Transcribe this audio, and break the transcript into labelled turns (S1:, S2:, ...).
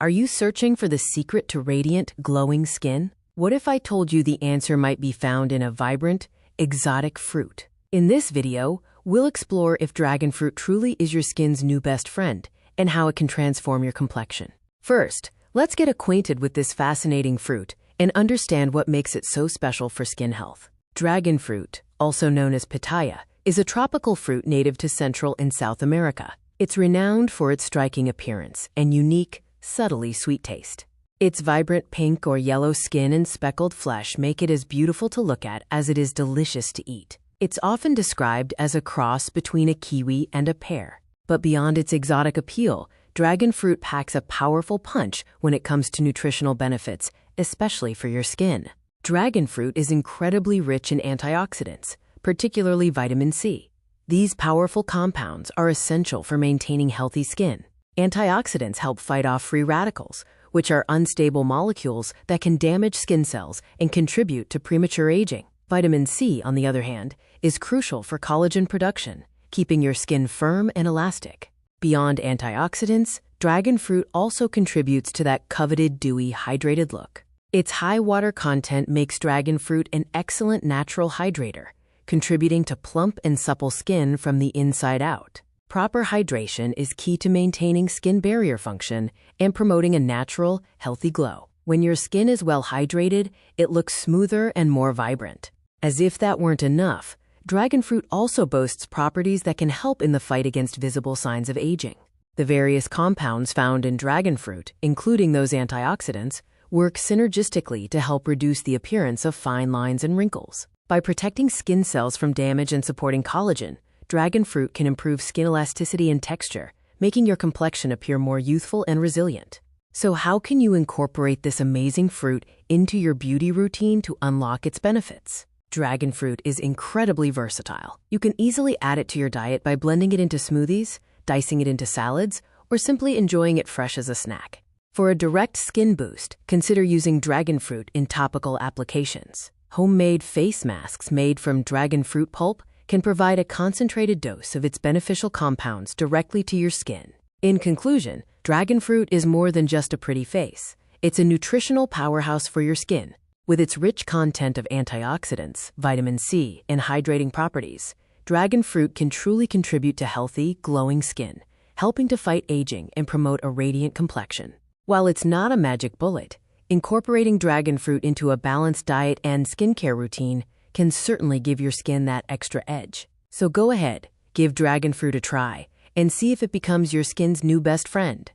S1: Are you searching for the secret to radiant, glowing skin? What if I told you the answer might be found in a vibrant, exotic fruit? In this video, we'll explore if dragon fruit truly is your skin's new best friend and how it can transform your complexion. First, let's get acquainted with this fascinating fruit and understand what makes it so special for skin health. Dragon fruit, also known as pitaya, is a tropical fruit native to Central and South America. It's renowned for its striking appearance and unique, subtly sweet taste. Its vibrant pink or yellow skin and speckled flesh make it as beautiful to look at as it is delicious to eat. It's often described as a cross between a kiwi and a pear. But beyond its exotic appeal, dragon fruit packs a powerful punch when it comes to nutritional benefits, especially for your skin. Dragon fruit is incredibly rich in antioxidants, particularly vitamin C. These powerful compounds are essential for maintaining healthy skin. Antioxidants help fight off free radicals, which are unstable molecules that can damage skin cells and contribute to premature aging. Vitamin C, on the other hand, is crucial for collagen production, keeping your skin firm and elastic. Beyond antioxidants, dragon fruit also contributes to that coveted dewy, hydrated look. Its high water content makes dragon fruit an excellent natural hydrator, contributing to plump and supple skin from the inside out. Proper hydration is key to maintaining skin barrier function and promoting a natural, healthy glow. When your skin is well hydrated, it looks smoother and more vibrant. As if that weren't enough, dragon fruit also boasts properties that can help in the fight against visible signs of aging. The various compounds found in dragon fruit, including those antioxidants, work synergistically to help reduce the appearance of fine lines and wrinkles. By protecting skin cells from damage and supporting collagen, dragon fruit can improve skin elasticity and texture, making your complexion appear more youthful and resilient. So how can you incorporate this amazing fruit into your beauty routine to unlock its benefits? Dragon fruit is incredibly versatile. You can easily add it to your diet by blending it into smoothies, dicing it into salads, or simply enjoying it fresh as a snack. For a direct skin boost, consider using dragon fruit in topical applications. Homemade face masks made from dragon fruit pulp can provide a concentrated dose of its beneficial compounds directly to your skin. In conclusion, dragon fruit is more than just a pretty face. It's a nutritional powerhouse for your skin. With its rich content of antioxidants, vitamin C, and hydrating properties, dragon fruit can truly contribute to healthy, glowing skin, helping to fight aging and promote a radiant complexion. While it's not a magic bullet, incorporating dragon fruit into a balanced diet and skincare routine can certainly give your skin that extra edge. So go ahead, give dragon fruit a try, and see if it becomes your skin's new best friend.